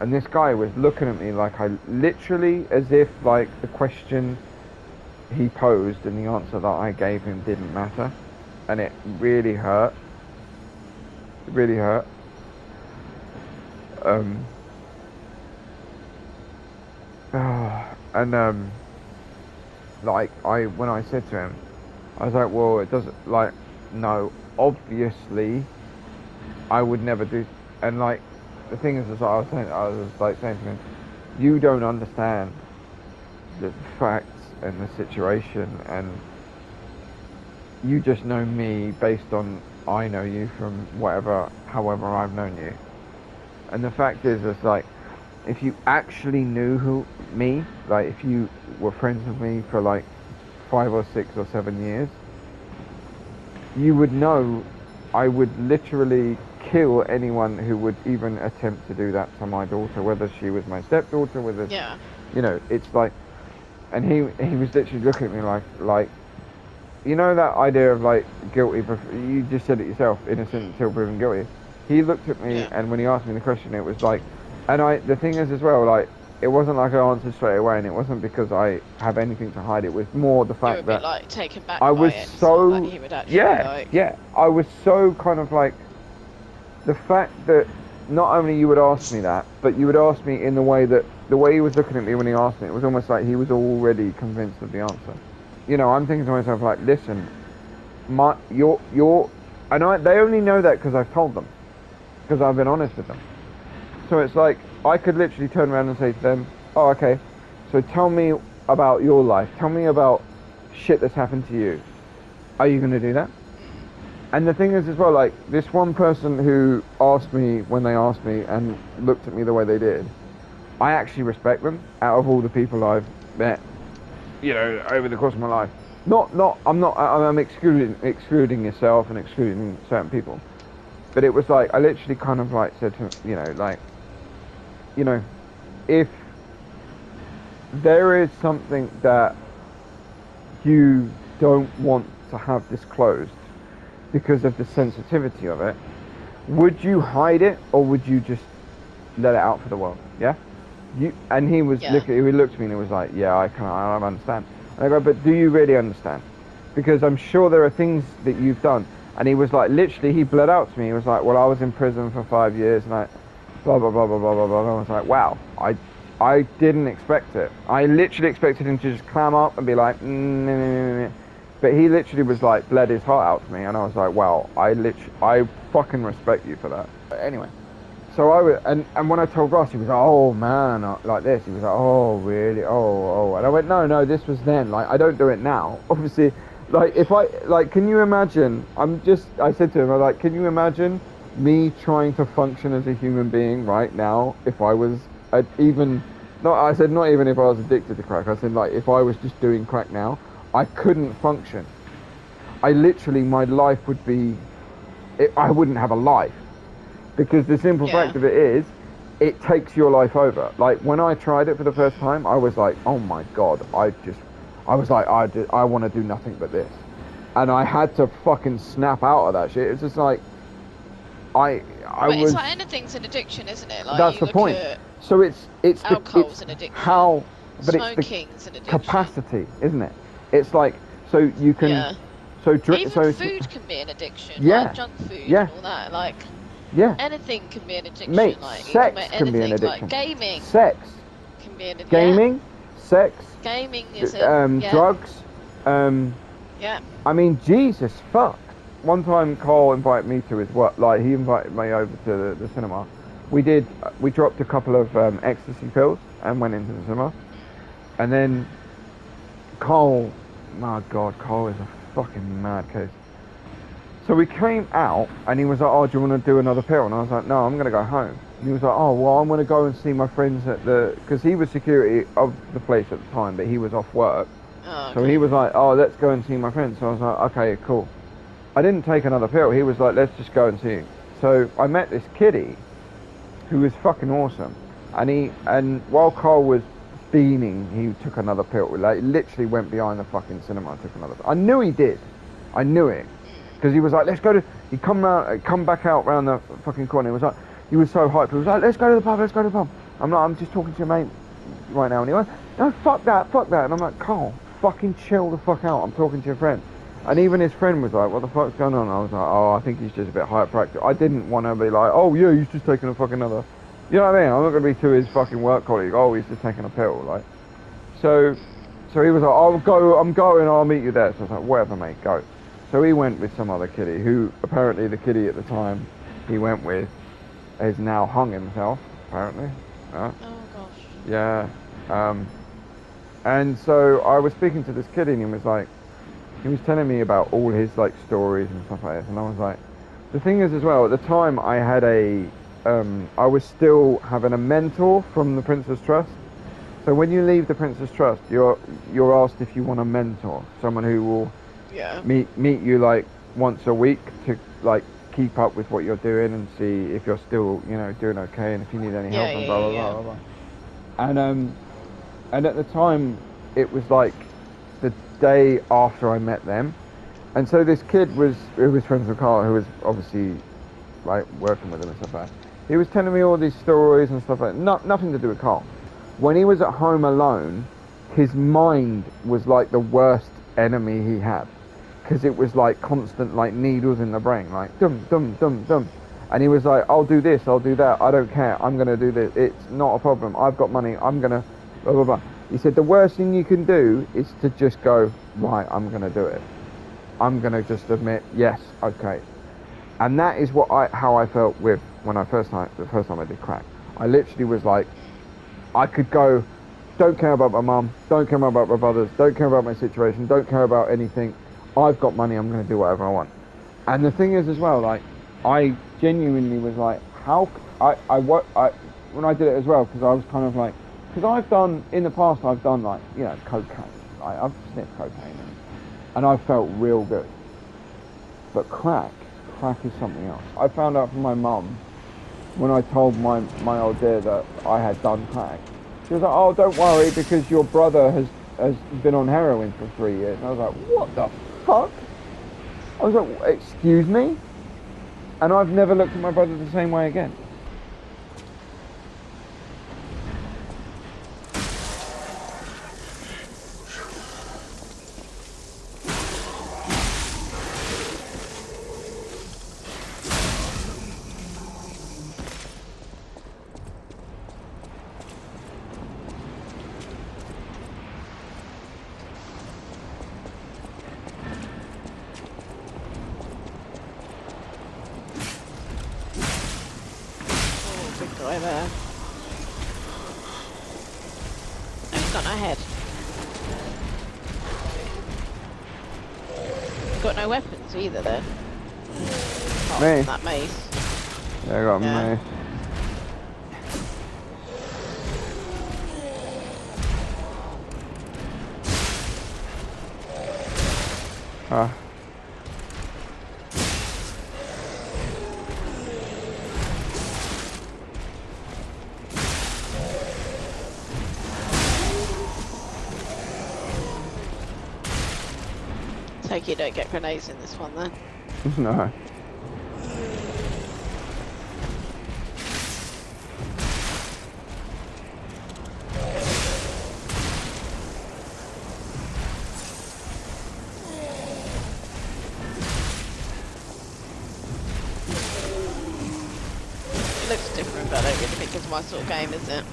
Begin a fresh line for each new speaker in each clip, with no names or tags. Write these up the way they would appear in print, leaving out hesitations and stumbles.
And this guy was looking at me like I literally, as if like the question he posed and the answer that I gave him didn't matter. And it really hurt. It really hurt. Um, and like when I said to him, I was like, well, it doesn't, like, no, obviously, I would never do, and like, the thing is, I was like saying to him, you don't understand the facts and the situation, and you just know me based on, I know you from however I've known you. And the fact is, it's like, if you actually knew me, like, if you were friends with me for like 5 or 6 or 7 years, you would know I would literally kill anyone who would even attempt to do that to my daughter, whether she was my stepdaughter, whether,
Yeah.
it's like, and he was literally looking at me like, that idea of like guilty, you just said it yourself, innocent until proven guilty. He looked at me,
Yeah.
and when he asked me the question, it was like, the thing is as well, like, it wasn't like I answered straight away, and it wasn't because I have anything to hide. It was more the
You're a
fact
bit
that
like taken back
I
by
was
it. It's not like
so,
he would actually
yeah,
like.
yeah, I was so kind of like, the fact that not only you would ask me that, but you would ask me in the way he was looking at me when he asked me, it was almost like he was already convinced of the answer. I'm thinking to myself like, listen, they only know that because I've told them, because I've been honest with them. So it's like, I could literally turn around and say to them, oh, okay, so tell me about your life. Tell me about shit that's happened to you. Are you going to do that? And the thing is as well, like, this one person who asked me when they asked me and looked at me the way they did, I actually respect them out of all the people I've met, over the course of my life. I'm excluding yourself and excluding certain people. But it was like, I literally kind of like said to, like, if there is something that you don't want to have disclosed because of the sensitivity of it, would you hide it or would you just let it out for the world? Yeah. And he was
Yeah.
he looked at me and he was like, yeah, I understand. And I go, but do you really understand? Because I'm sure there are things that you've done. And he was like, literally, he bled out to me. He was like, well, I was in prison for 5 years, and I, blah blah blah blah blah blah blah. And I was like, wow, I didn't expect it. I literally expected him to just clam up and be like, but he literally was like, bled his heart out to me, and I was like, wow, I fucking respect you for that. But anyway. So I was, and when I told Ross, he was like, oh man, like this. He was like, oh really, oh. And I went, no, this was then. Like, I don't do it now. Obviously, like, if I, like, can you imagine, I said to him, I was like, can you imagine me trying to function as a human being right now if I was, I said not even if I was addicted to crack. I said, like, if I was just doing crack now, I couldn't function. My life would be, I wouldn't have a life. Because the simple
Yeah.
fact of it is, it takes your life over. Like, when I tried it for the first time, I was like, oh my God, I was like, I want to do nothing but this. And I had to fucking snap out of that shit. It's just like, I
But it's
was,
like anything's an addiction, isn't it? Like
that's
you
the
look
point.
at
So it's
alcohol's an addiction,
how, but it's the
smoking's an addiction.
capacity, isn't it? It's like, so you can,
Yeah.
so,
Even
so it's,
food can be an addiction, like
yeah,
junk food
yeah,
and all that. Like
yeah.
anything can be an addiction.
Mate,
Like you talk
sex
about
can be an
anything, like
addiction.
gaming
Sex,
can be an yeah.
gaming, sex,
Gaming is a yeah,
drugs. Um,
yeah.
I mean, Jesus fuck. One time, Cole invited me to his work. Like, he invited me over to the cinema. We dropped a couple of ecstasy pills and went into the cinema. And then Cole, my God, Cole is a fucking mad case. So we came out, and he was like, oh, do you want to do another pill? And I was like, no, I'm going to go home. And he was like, oh, well, I'm going to go and see my friends at because he was security of the place at the time, but he was off work.
Oh,
So he
okay.
was like, oh, let's go and see my friends. So I was like, okay, cool. I didn't take another pill. He was like, let's just go and see him. So I met this kiddie who was fucking awesome. And while Carl was beaming, he took another pill. Like, literally went behind the fucking cinema and took another pill. I knew he did. I knew it. Because he was like, let's go to, come back out round the fucking corner. He was so hyped. He was like, let's go to the pub, let's go to the pub. I'm just talking to your mate right now. And he went, no, fuck that. And I'm like, Carl, fucking chill the fuck out. I'm talking to your friend. And even his friend was like, what the fuck's going on? I was like, oh, I think he's just a bit hyperactive. I didn't want to be like, oh yeah, he's just taking a fucking another. You know what I mean? I'm not going to be to his fucking work colleague, oh, he's just taking a pill, like. So he was like, I'm going, I'll meet you there. So I was like, whatever, mate, go. So he went with some other kiddie, who apparently the kiddie at the time he went with has now hung himself, apparently.
Oh gosh.
Yeah. And so I was speaking to this kiddie and he was telling me about all his like stories and stuff like this. And I was like, the thing is as well, at the time I had I was still having a mentor from the Prince's Trust. So when you leave the Prince's Trust, you're asked if you want a mentor, someone who will meet you like once a week to like keep up with what you're doing and see if you're still, you know, doing okay and if you need any help and blah blah blah blah. And at the time, it was like the day after I met them, and so this kid who was friends with Carl, who was obviously like working with him and stuff like that. He was telling me all these stories and stuff like that. Nothing to do with Carl. When he was at home alone, his mind was like the worst enemy he had, because it was like constant like needles in the brain, like dum dum dum dum. And he was like, I'll do this, I'll do that, I don't care, I'm gonna do this, it's not a problem, I've got money, I'm gonna blah blah blah. He said the worst thing you can do is to just go, right, I'm gonna do it. I'm gonna just admit, yes, okay. And that is how I felt with the first time I did crack. I literally was like, I could go, don't care about my mum, don't care about my brothers, don't care about my situation, don't care about anything. I've got money, I'm going to do whatever I want. And the thing is as well, like, I genuinely was like, when I did it as well, because I was kind of like, because in the past I've done like, you know, cocaine. I've sniffed cocaine and I felt real good. But crack is something else. I found out from my mum, when I told my old dear that I had done crack, she was like, oh, don't worry, because your brother has been on heroin for 3 years. And I was like, what the fuck? I was like, excuse me? And I've never looked at my brother the same way again.
Guy there. No, he's got no head. He's got no weapons either then.
Me?
That mace.
Yeah, I got a mace.
Take you don't get grenades in this one then.
No.
It looks different, but I don't really think it's my sort of game, is it?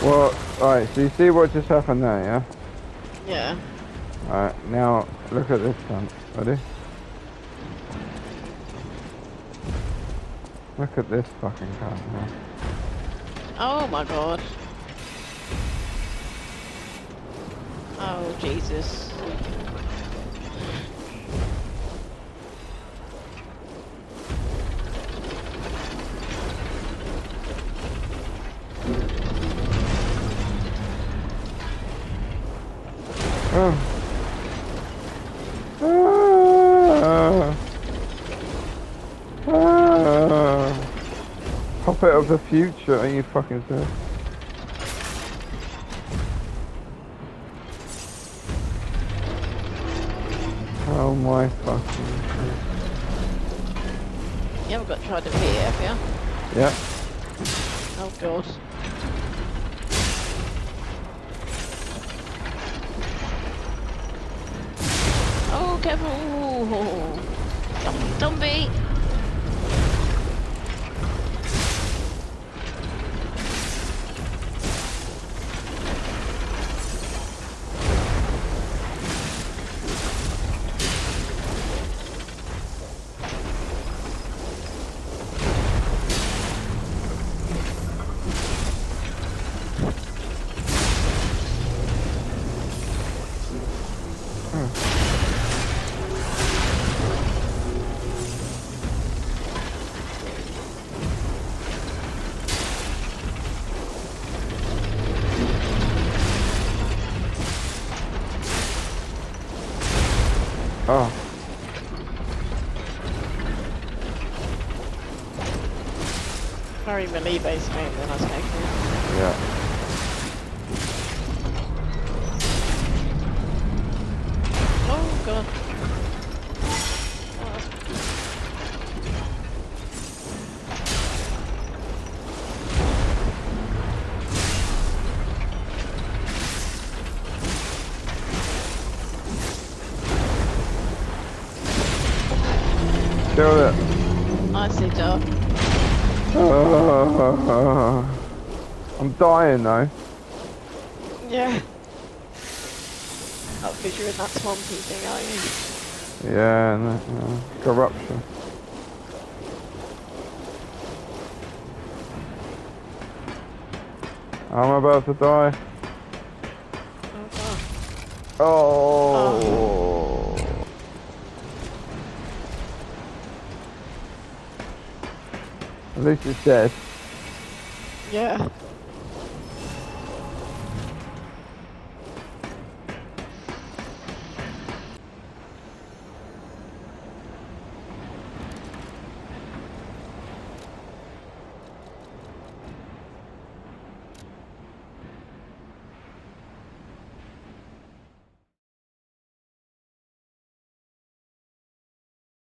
Well, alright, so you see what just happened there, yeah?
Yeah.
Alright, now look at this one. Ready? Look at this fucking gun, man.
Oh my god. Oh Jesus.
Oh. Puppet of the future, are you fucking serious? Oh my fucking
You haven't got tried to be, have you?
Yeah.
Oh god. Oh, careful! Don't be!
Oh,
Very melee based mate than I was taking.
yeah.
Oh god.
Kill it.
Nicely done.
I'm dying though.
Yeah. Oh, because you're in that swampy thing, are you?
Yeah, no, corruption. I'm about to die.
Oh god.
Oh. At least it's dead.
Yeah.